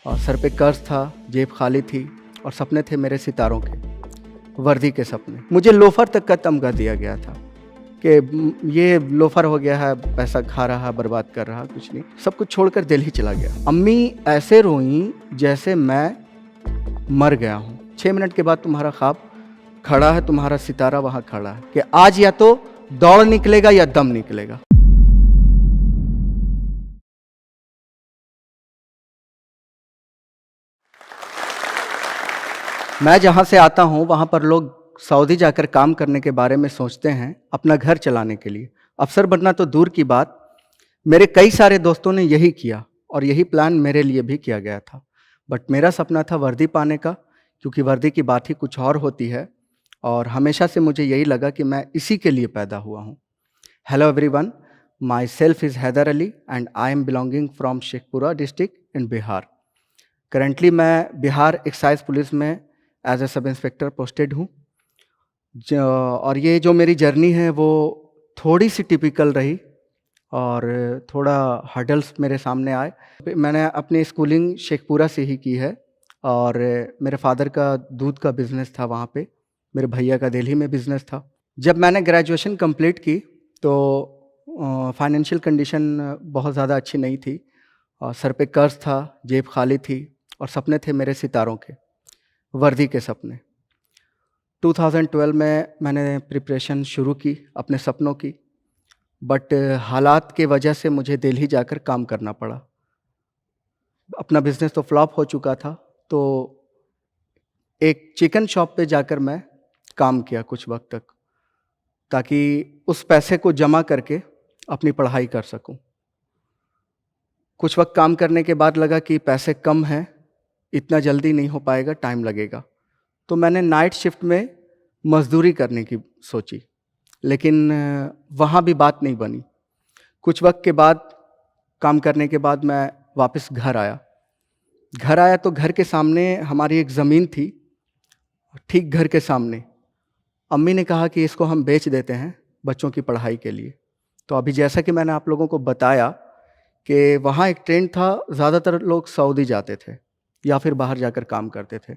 और सर पे कर्ज था, जेब खाली थी और सपने थे मेरे सितारों के, वर्दी के सपने। मुझे लोफर तक का तमगा दिया गया था कि ये लोफर हो गया है, पैसा खा रहा, बर्बाद कर रहा, कुछ नहीं। सब कुछ छोड़कर दिल्ली चला गया। अम्मी ऐसे रोईं जैसे मैं मर गया हूँ। 6 मिनट के बाद तुम्हारा ख्वाब खड़ा है, तुम्हारा सितारा वहाँ खड़ा है कि आज या तो दौड़ निकलेगा या दम निकलेगा। मैं जहाँ से आता हूँ वहाँ पर लोग सऊदी जाकर काम करने के बारे में सोचते हैं, अपना घर चलाने के लिए। अफसर बनना तो दूर की बात, मेरे कई सारे दोस्तों ने यही किया और यही प्लान मेरे लिए भी किया गया था। बट मेरा सपना था वर्दी पाने का, क्योंकि वर्दी की बात ही कुछ और होती है और हमेशा से मुझे यही लगा कि मैं इसी के लिए पैदा हुआ हूँ। Hello everyone, myself is Haidar Ali and I am belonging from Sheikhpura district in Bihar. Currently मैं बिहार एक्साइज पुलिस में as a sub inspector posted हूँ। और ये जो मेरी जर्नी है वो थोड़ी सी टिपिकल रही और थोड़ा हर्डल्स मेरे सामने आए। मैंने अपनी स्कूलिंग शेखपुरा से ही की है और मेरे फादर का दूध का बिज़नेस था वहाँ पे, मेरे भैया का दिल्ली में बिज़नेस था। जब मैंने ग्रेजुएशन कंप्लीट की तो फाइनेंशियल कंडीशन बहुत ज़्यादा अच्छी नहीं थी और सर पे कर्ज था, जेब खाली थी और सपने थे मेरे सितारों के, वर्दी के सपने। 2012 में मैंने प्रिपरेशन शुरू की अपने सपनों की, बट हालात के वजह से मुझे दिल्ली जाकर काम करना पड़ा। अपना बिज़नेस तो फ्लॉप हो चुका था, तो एक चिकन शॉप पे जाकर मैं काम किया कुछ वक्त तक, ताकि उस पैसे को जमा करके अपनी पढ़ाई कर सकूं। कुछ वक्त काम करने के बाद लगा कि पैसे कम हैं, इतना जल्दी नहीं हो पाएगा, टाइम लगेगा। तो मैंने नाइट शिफ्ट में मज़दूरी करने की सोची, लेकिन वहाँ भी बात नहीं बनी। कुछ वक्त के बाद काम करने के बाद मैं वापस घर आया तो घर के सामने हमारी एक ज़मीन थी, ठीक घर के सामने। अम्मी ने कहा कि इसको हम बेच देते हैं बच्चों की पढ़ाई के लिए। तो अभी जैसा कि मैंने आप लोगों को बताया कि वहाँ एक ट्रेंड था, ज़्यादातर लोग सऊदी जाते थे या फिर बाहर जाकर काम करते थे।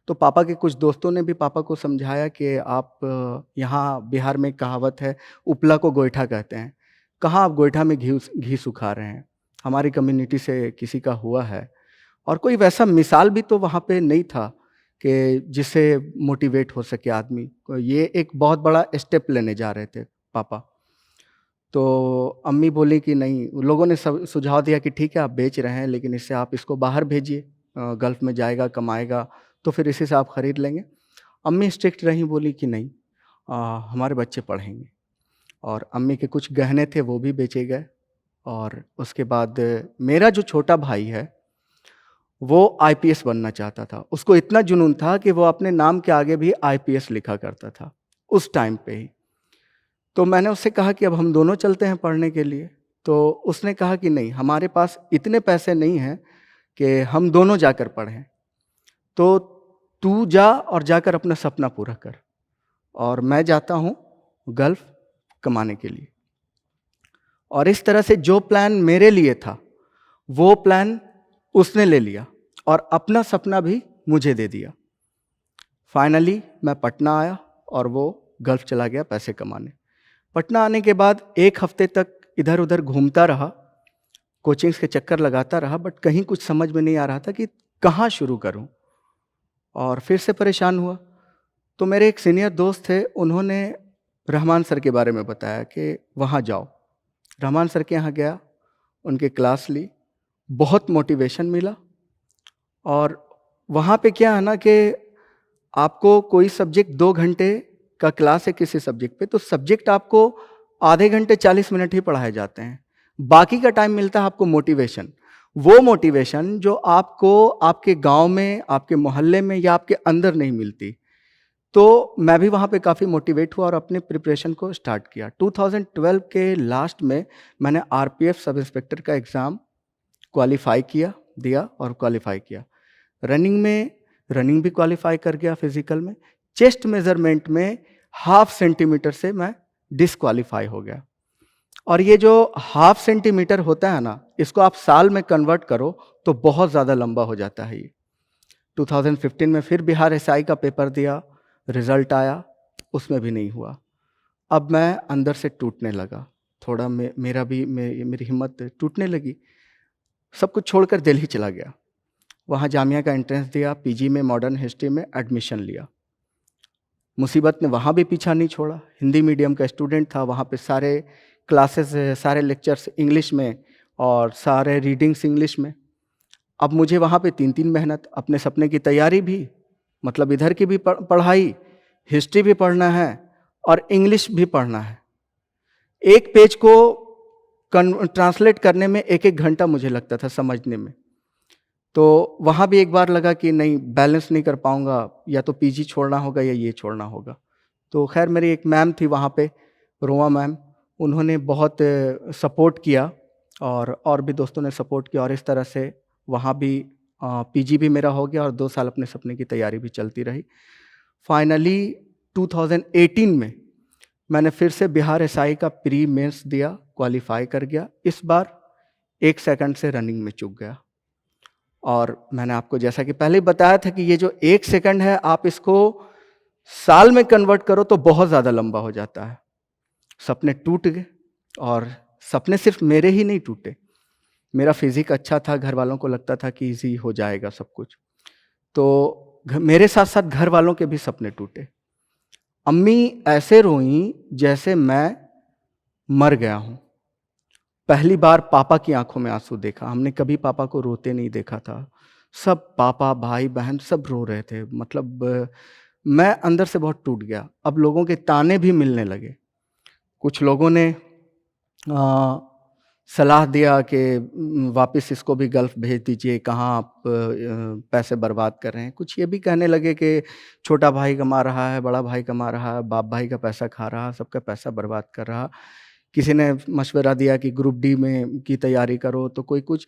तो पापा के कुछ दोस्तों ने भी पापा को समझाया कि आप यहाँ बिहार में एक कहावत है, उपला को गोईठा कहते हैं। कहाँ आप गोईठा में घी सुखा रहे हैं, हमारी कम्युनिटी से किसी का हुआ है। और कोई वैसा मिसाल भी तो वहाँ पे नहीं था कि जिससे मोटिवेट हो सके आदमी। ये एक बहुत बड़ा स्टेप लेने जा रहे थे पापा। तो अम्मी बोली कि नहीं, लोगों ने सुझाव दिया कि ठीक है आप बेच रहे हैं, लेकिन इससे आप इसको बाहर भेजिए, गल्फ़ में जाएगा, कमाएगा, तो फिर इसी से आप ख़रीद लेंगे। अम्मी स्ट्रिक्ट रहीं, बोली कि नहीं, हमारे बच्चे पढ़ेंगे। और अम्मी के कुछ गहने थे वो भी बेचे गए। और उसके बाद मेरा जो छोटा भाई है वो आईपीएस बनना चाहता था। उसको इतना जुनून था कि वो अपने नाम के आगे भी आईपीएस लिखा करता था उस टाइम पे ही। तो मैंने उससे कहा कि अब हम दोनों चलते हैं पढ़ने के लिए। तो उसने कहा कि नहीं, हमारे पास इतने पैसे नहीं हैं कि हम दोनों जाकर पढ़ें, तो तू जा और जाकर अपना सपना पूरा कर और मैं जाता हूँ गल्फ़ कमाने के लिए। और इस तरह से जो प्लान मेरे लिए था वो प्लान उसने ले लिया और अपना सपना भी मुझे दे दिया। फाइनली मैं पटना आया और वो गल्फ़ चला गया पैसे कमाने। पटना आने के बाद 1 हफ्ते तक इधर उधर घूमता रहा, कोचिंग्स के चक्कर लगाता रहा, बट कहीं कुछ समझ में नहीं आ रहा था कि कहाँ शुरू करूँ। और फिर से परेशान हुआ। तो मेरे एक सीनियर दोस्त थे, उन्होंने रहमान सर के बारे में बताया कि वहाँ जाओ। रहमान सर के यहाँ गया, उनके क्लास ली, बहुत मोटिवेशन मिला। और वहाँ पे क्या है ना कि आपको कोई सब्जेक्ट 2 घंटे का क्लास है किसी सब्जेक्ट पे, तो सब्जेक्ट आपको आधे घंटे 40 मिनट ही पढ़ाए जाते हैं। बाकी का टाइम मिलता है आपको मोटिवेशन। वो मोटिवेशन जो आपको आपके गांव में, आपके मोहल्ले में या आपके अंदर नहीं मिलती। तो मैं भी वहाँ पे काफ़ी मोटिवेट हुआ और अपने प्रिपरेशन को स्टार्ट किया। 2012 के लास्ट में मैंने आरपीएफ सब इंस्पेक्टर का एग्ज़ाम दिया और क्वालिफाई किया। रनिंग भी क्वालिफाई कर गया फिजिकल में। चेस्ट मेजरमेंट में 0.5 सेंटीमीटर से मैं डिस्क्वालीफाई हो गया। और ये जो हाफ सेंटीमीटर होता है ना, इसको आप साल में कन्वर्ट करो तो बहुत ज़्यादा लंबा हो जाता है ये। 2015 में फिर बिहार एसआई का पेपर दिया, रिजल्ट आया, उसमें भी नहीं हुआ। अब मैं अंदर से टूटने लगा, थोड़ा मेरी हिम्मत टूटने लगी। सब कुछ छोड़कर दिल्ली चला गया, वहाँ जामिया का एंट्रेंस दिया, पीजी में मॉडर्न हिस्ट्री में एडमिशन लिया। मुसीबत ने वहाँ भी पीछा नहीं छोड़ा, हिंदी मीडियम का स्टूडेंट था, वहाँ पे सारे क्लासेस, सारे लेक्चर्स इंग्लिश में और सारे रीडिंग्स इंग्लिश में। अब मुझे वहाँ पे 3-3 मेहनत, अपने सपने की तैयारी भी, मतलब इधर की भी पढ़ाई, हिस्ट्री भी पढ़ना है और इंग्लिश भी पढ़ना है। एक पेज को ट्रांसलेट करने में 1-1 घंटा मुझे लगता था समझने में। तो वहाँ भी एक बार लगा कि नहीं, बैलेंस नहीं कर पाऊँगा, या तो पीजी छोड़ना होगा या ये छोड़ना होगा। तो खैर मेरी एक मैम थी वहाँ पे, रोमा मैम, उन्होंने बहुत सपोर्ट किया और भी दोस्तों ने सपोर्ट किया, और इस तरह से वहाँ भी पीजी भी मेरा हो गया और 2 साल अपने सपने की तैयारी भी चलती रही। फाइनली 2018 में मैंने फिर से बिहार एसआई का प्री मेंस दिया, क्वालिफाई कर गया। इस बार 1 सेकंड से रनिंग में चूक गया। और मैंने आपको जैसा कि पहले बताया था कि ये जो 1 सेकंड है, आप इसको साल में कन्वर्ट करो तो बहुत ज़्यादा लंबा हो जाता है। सपने टूट गए, और सपने सिर्फ मेरे ही नहीं टूटे, मेरा फिजिक अच्छा था, घर वालों को लगता था कि इजी हो जाएगा सब कुछ, तो मेरे साथ साथ घर वालों के भी सपने टूटे। अम्मी ऐसे रोईं जैसे मैं मर गया हूँ। पहली बार पापा की आंखों में आंसू देखा, हमने कभी पापा को रोते नहीं देखा था। सब पापा, भाई, बहन सब रो रहे थे, मतलब मैं अंदर से बहुत टूट गया। अब लोगों के ताने भी मिलने लगे। कुछ लोगों ने सलाह दिया कि वापस इसको भी गल्फ़ भेज दीजिए, कहाँ आप पैसे बर्बाद कर रहे हैं। कुछ ये भी कहने लगे कि छोटा भाई कमा रहा है, बड़ा भाई कमा रहा है, बाप भाई का पैसा खा रहा, सबका पैसा बर्बाद कर रहा। किसी ने मशवरा दिया कि ग्रुप डी में की तैयारी करो, तो कोई कुछ।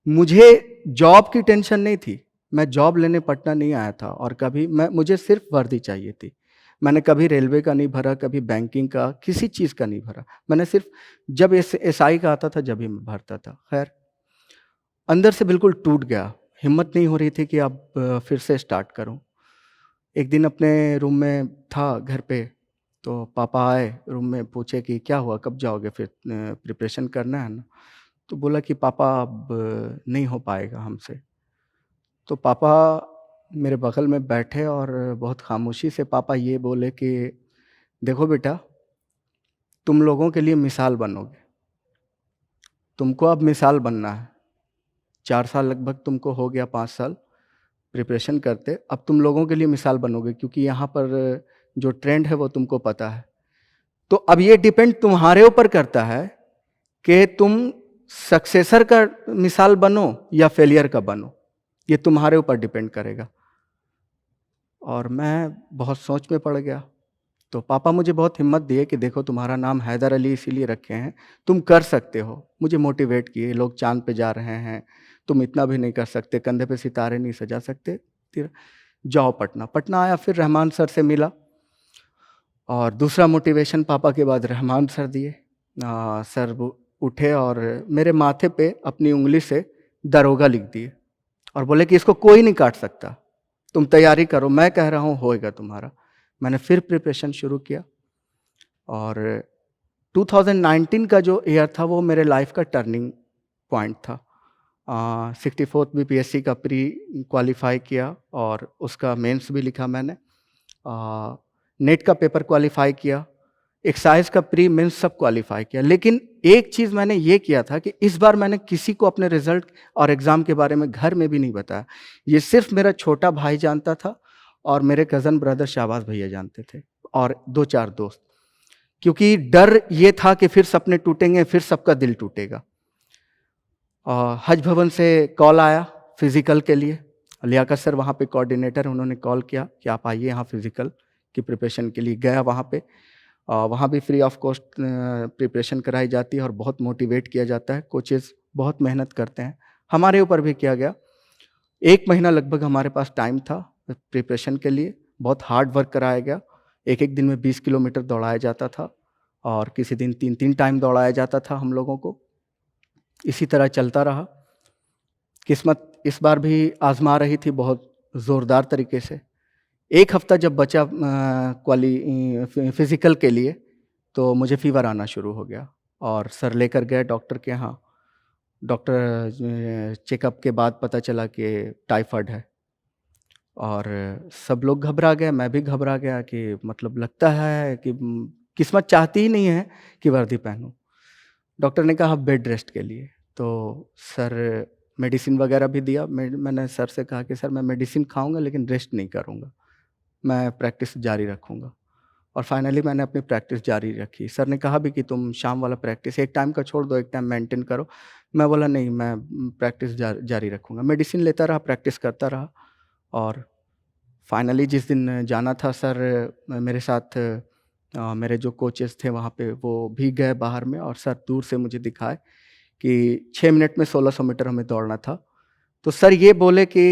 मुझे जॉब की टेंशन नहीं थी, मैं जॉब लेने पटना नहीं आया था, और कभी मुझे सिर्फ वर्दी चाहिए थी। मैंने कभी रेलवे का नहीं भरा, कभी बैंकिंग का, किसी चीज़ का नहीं भरा। मैंने सिर्फ जब एसआई का आता था जब ही मैं भरता था। खैर अंदर से बिल्कुल टूट गया, हिम्मत नहीं हो रही थी कि अब फिर से स्टार्ट करूं। एक दिन अपने रूम में था घर पे, तो पापा आए रूम में, पूछे कि क्या हुआ, कब जाओगे, फिर प्रिपरेशन करना है ना। तो बोला कि पापा अब नहीं हो पाएगा हमसे। तो पापा मेरे बगल में बैठे और बहुत खामोशी से पापा ये बोले कि देखो बेटा, तुम लोगों के लिए मिसाल बनोगे, तुमको अब मिसाल बनना है। 4 साल लगभग तुमको हो गया, 5 साल प्रिपरेशन करते, अब तुम लोगों के लिए मिसाल बनोगे, क्योंकि यहाँ पर जो ट्रेंड है वो तुमको पता है। तो अब ये डिपेंड तुम्हारे ऊपर करता है कि तुम सक्सेसर का मिसाल बनो या फेलियर का बनो, ये तुम्हारे ऊपर डिपेंड करेगा। और मैं बहुत सोच में पड़ गया। तो पापा मुझे बहुत हिम्मत दिए कि देखो तुम्हारा नाम हैदर अली इसीलिए रखे हैं, तुम कर सकते हो। मुझे मोटिवेट किए, लोग चांद पे जा रहे हैं, तुम इतना भी नहीं कर सकते, कंधे पे सितारे नहीं सजा सकते, फिर जाओ पटना। पटना आया, फिर रहमान सर से मिला, और दूसरा मोटिवेशन पापा के बाद रहमान सर दिए। सर वो उठे और मेरे माथे पे अपनी उंगली से दरोगा लिख दिए और बोले कि इसको कोई नहीं काट सकता, तुम तैयारी करो, मैं कह रहा हूँ होएगा तुम्हारा। मैंने फिर प्रिपरेशन शुरू किया, और 2019 का जो ईयर था वो मेरे लाइफ का टर्निंग पॉइंट था। 64th बीपीएससी का प्री क्वालिफाई किया, और उसका मेंस भी लिखा मैंने। नेट का पेपर क्वालिफाई किया, एक्साइज का प्री मेंस सब क्वालिफाई किया। लेकिन एक चीज़ मैंने ये किया था कि इस बार मैंने किसी को अपने रिजल्ट और एग्ज़ाम के बारे में घर में भी नहीं बताया। ये सिर्फ मेरा छोटा भाई जानता था, और मेरे कज़न ब्रदर शाहबाज भैया जानते थे, और 2-4 दोस्त। क्योंकि डर ये था कि फिर सपने टूटेंगे, फिर सबका दिल टूटेगा। हज भवन से कॉल आया फिज़िकल के लिए, लियाकत सर वहाँ पे कोऑर्डिनेटर, उन्होंने कॉल किया कि आप आइए यहाँ फिज़िकल की प्रिपरेशन के लिए। गया वहाँ पे, वहाँ भी फ्री ऑफ कॉस्ट प्रिपरेशन कराई जाती है और बहुत मोटिवेट किया जाता है, कोचेज़ बहुत मेहनत करते हैं। हमारे ऊपर भी किया गया। 1 महीना लगभग हमारे पास टाइम था प्रिपरेशन के लिए, बहुत हार्ड वर्क कराया गया। एक दिन में 20 किलोमीटर दौड़ाया जाता था, और किसी दिन 3-3 टाइम दौड़ाया जाता था हम लोगों को। इसी तरह चलता रहा। किस्मत इस बार भी आज़मा रही थी बहुत ज़ोरदार तरीके से। 1 हफ़्ता जब बचा फ़िज़िकल के लिए, तो मुझे फ़ीवर आना शुरू हो गया और सर लेकर गए डॉक्टर के यहाँ। डॉक्टर चेकअप के बाद पता चला कि टाइफ़ाइड है और सब लोग घबरा गए, मैं भी घबरा गया कि मतलब लगता है कि किस्मत चाहती ही नहीं है कि वर्दी पहनूँ। डॉक्टर ने कहा बेड रेस्ट के लिए, तो सर मेडिसिन वगैरह भी दिया। मैंने सर से कहा कि सर मैं मेडिसिन खाऊँगा लेकिन रेस्ट नहीं करूँगा, मैं प्रैक्टिस जारी रखूँगा। और फाइनली मैंने अपनी प्रैक्टिस जारी रखी। सर ने कहा भी कि तुम शाम वाला प्रैक्टिस एक टाइम का छोड़ दो, एक टाइम मेंटेन करो। मैं बोला नहीं, मैं प्रैक्टिस जारी रखूँगा। मेडिसिन लेता रहा, प्रैक्टिस करता रहा और फाइनली जिस दिन जाना था सर मेरे साथ मेरे जो कोचेस थे वहाँ पे वो भी गए बाहर में और सर दूर से मुझे दिखाए कि 6 मिनट में 1600 मीटर हमें दौड़ना था। तो सर ये बोले कि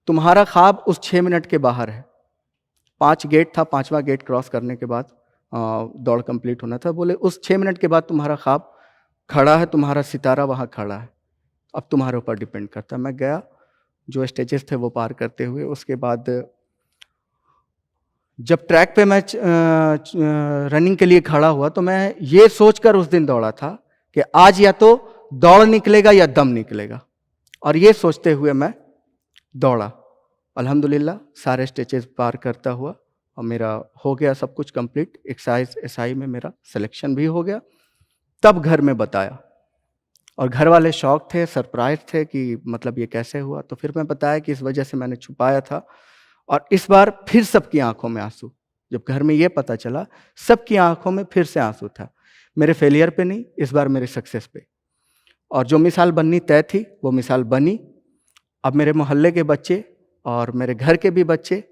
तुम्हारा ख्वाब उस 6 मिनट के बाहर है। 5 गेट था, 5वां गेट क्रॉस करने के बाद दौड़ कंप्लीट होना था। बोले उस 6 मिनट के बाद तुम्हारा ख्वाब खड़ा है, तुम्हारा सितारा वहाँ खड़ा है, अब तुम्हारे ऊपर डिपेंड करता है। मैं गया, जो स्टेजेस थे वो पार करते हुए। उसके बाद जब ट्रैक पे मैं रनिंग के लिए खड़ा हुआ तो मैं ये सोचकर उस दिन दौड़ा था कि आज या तो दौड़ निकलेगा या दम निकलेगा, और ये सोचते हुए मैं दौड़ा। अल्हम्दुलिल्लाह सारे स्टेजेस पार करता हुआ और मेरा हो गया सब कुछ कंप्लीट। एक्साइज एसआई में मेरा सिलेक्शन भी हो गया। तब घर में बताया और घर वाले शॉक थे, सरप्राइज थे कि मतलब ये कैसे हुआ। तो फिर मैं बताया कि इस वजह से मैंने छुपाया था। और इस बार फिर सबकी आंखों में आंसू। जब घर में ये पता चला, सबकी आंखों में फिर से आंसू था। मेरे फेलियर पे नहीं, इस बार मेरे सक्सेस पे। और जो मिसाल बननी तय थी वो मिसाल बनी। अब मेरे मोहल्ले के बच्चे और मेरे घर के भी बच्चे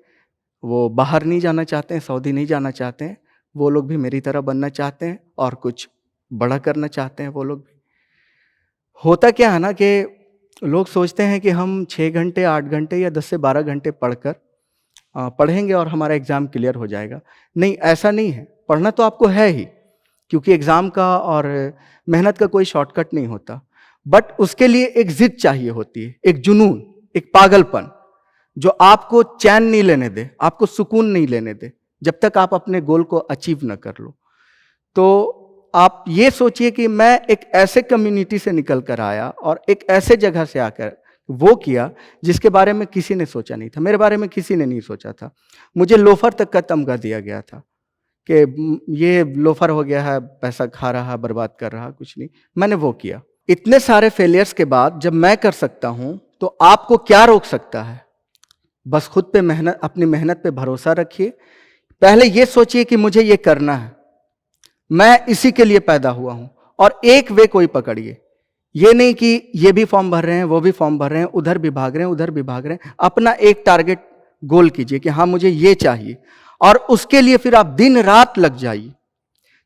वो बाहर नहीं जाना चाहते हैं, सऊदी नहीं जाना चाहते हैं। वो लोग भी मेरी तरह बनना चाहते हैं और कुछ बड़ा करना चाहते हैं वो लोग भी। होता क्या है ना कि लोग सोचते हैं कि हम 6 घंटे, 8 घंटे या 10 से 12 घंटे पढ़कर पढ़ेंगे और हमारा एग्ज़ाम क्लियर हो जाएगा। नहीं, ऐसा नहीं है। पढ़ना तो आपको है ही, क्योंकि एग्ज़ाम का और मेहनत का कोई शॉर्टकट नहीं होता। बट उसके लिए एक ज़िद चाहिए होती है, एक जुनून, एक पागलपन, जो आपको चैन नहीं लेने दे, आपको सुकून नहीं लेने दे, जब तक आप अपने गोल को अचीव न कर लो। तो आप ये सोचिए कि मैं एक ऐसे कम्युनिटी से निकल कर आया और एक ऐसे जगह से आकर वो किया जिसके बारे में किसी ने सोचा नहीं था। मेरे बारे में किसी ने नहीं सोचा था। मुझे लोफर तक का तमगा दिया गया था कि ये लोफर हो गया है, पैसा खा रहा, बर्बाद कर रहा, कुछ नहीं। मैंने वो किया। इतने सारे फेलियर्स के बाद जब मैं कर सकता हूं तो आपको क्या रोक सकता है? बस खुद पे मेहनत, अपनी मेहनत पे भरोसा रखिए। पहले ये सोचिए कि मुझे ये करना है, मैं इसी के लिए पैदा हुआ हूं, और एक वे कोई पकड़िए। ये नहीं कि ये भी फॉर्म भर रहे हैं, वो भी फॉर्म भर रहे हैं, उधर भी भाग रहे हैं, उधर भी भाग रहे हैं। अपना एक टारगेट गोल कीजिए कि हाँ मुझे ये चाहिए, और उसके लिए फिर आप दिन रात लग जाइए।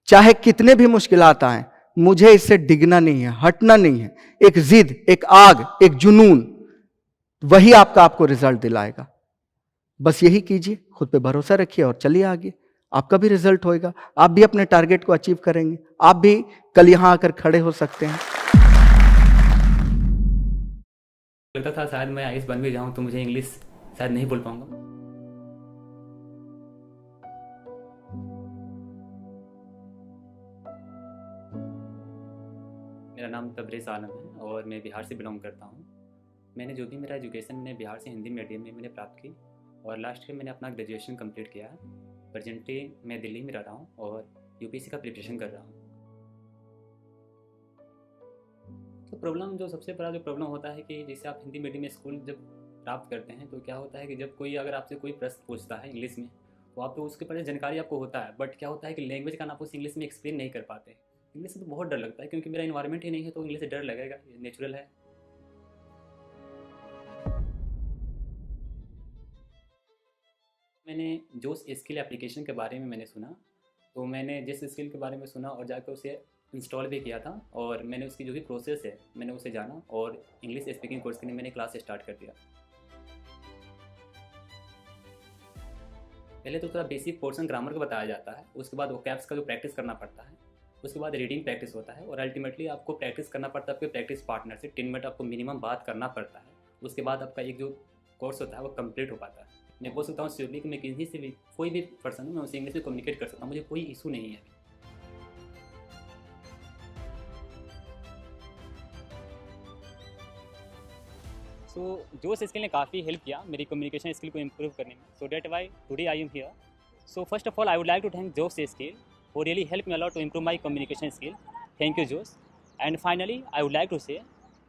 चाहे कितने भी मुश्किलात आए, मुझे इससे डिगना नहीं है, हटना नहीं है। एक जिद, एक आग, एक जुनून, वही आपको रिजल्ट दिलाएगा। बस यही कीजिए, खुद पे भरोसा रखिए और चलिए आगे। आपका भी रिजल्ट होएगा, आप भी अपने टारगेट को अचीव करेंगे। आप भी कल यहां आकर खड़े हो सकते हैं। लगता था शायद मैं आईएएस बन भी जाऊं तो मुझे इंग्लिश शायद नहीं बोल पाऊंगा। मेरा नाम तबरेज़ आलम है और मैं बिहार से बिलोंग करता हूं। मैंने जो भी मेरा एजुकेशन मैंने बिहार से हिंदी मीडियम में मैंने प्राप्त की और लास्ट ईयर मैंने अपना ग्रेजुएशन कंप्लीट किया है। प्रेजेंटली मैं दिल्ली में रह रहा हूं और यूपीएससी का प्रिपरेशन कर रहा हूं। तो प्रॉब्लम जो सबसे बड़ा जो प्रॉब्लम होता है कि जैसे आप हिंदी मीडियम स्कूल जब प्राप्त करते हैं तो क्या होता है कि जब कोई अगर आपसे कोई प्रश्न पूछता है इंग्लिश में तो आपको उसके बारे में जानकारी आपको होता है, बट क्या होता है कि लैंग्वेज का आप उस इंग्लिश में एक्सप्लेन नहीं कर पाते। इंग्लिश से तो बहुत डर लगता है क्योंकि मेरा इन्वायरमेंट ही नहीं है, तो इंग्लिश से डर लगेगा, ये नेचुरल है। मैंने जो स्किल एप्लीकेशन के बारे में मैंने सुना, तो मैंने जिस स्किल के बारे में सुना और जाकर उसे इंस्टॉल भी किया था और मैंने उसकी जो भी प्रोसेस है मैंने उसे जाना और इंग्लिश स्पीकिंग कोर्स के लिए मैंने क्लास स्टार्ट कर दिया। पहले तो थोड़ा बेसिक पोर्शन ग्रामर का बताया जाता है, उसके बाद वोकैब्स का जो प्रैक्टिस करना पड़ता है, उसके बाद रीडिंग प्रैक्टिस होता है और अल्टीमेटली आपको प्रैक्टिस करना पड़ता है आपके प्रैक्टिस पार्टनर से। 10 मिनट आपको मिनिमम बात करना पड़ता है, उसके बाद आपका एक जो कोर्स होता है वो कंप्लीट हो पाता है। मैं बोल सकता हूँ श्योरली कि मैं किसी से भी कोई भी पर्सन हूँ मैं उसे इंग्लिश में कम्युनिकेट कर सकता हूँ, मुझे कोई इशू नहीं है। सो जोश स्किल ने काफ़ी हेल्प किया मेरी कम्युनिकेशन स्किल को इम्प्रूव करने में। So that's why today I am here. So first of all I would like to thank Josh skill who really helped me a lot to improve my communication skill. Thank you, Josh. And finally, I would like to say,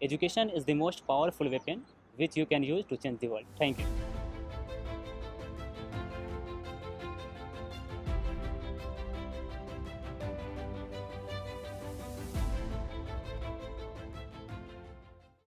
education is the most powerful weapon which you can use to change the world. Thank you.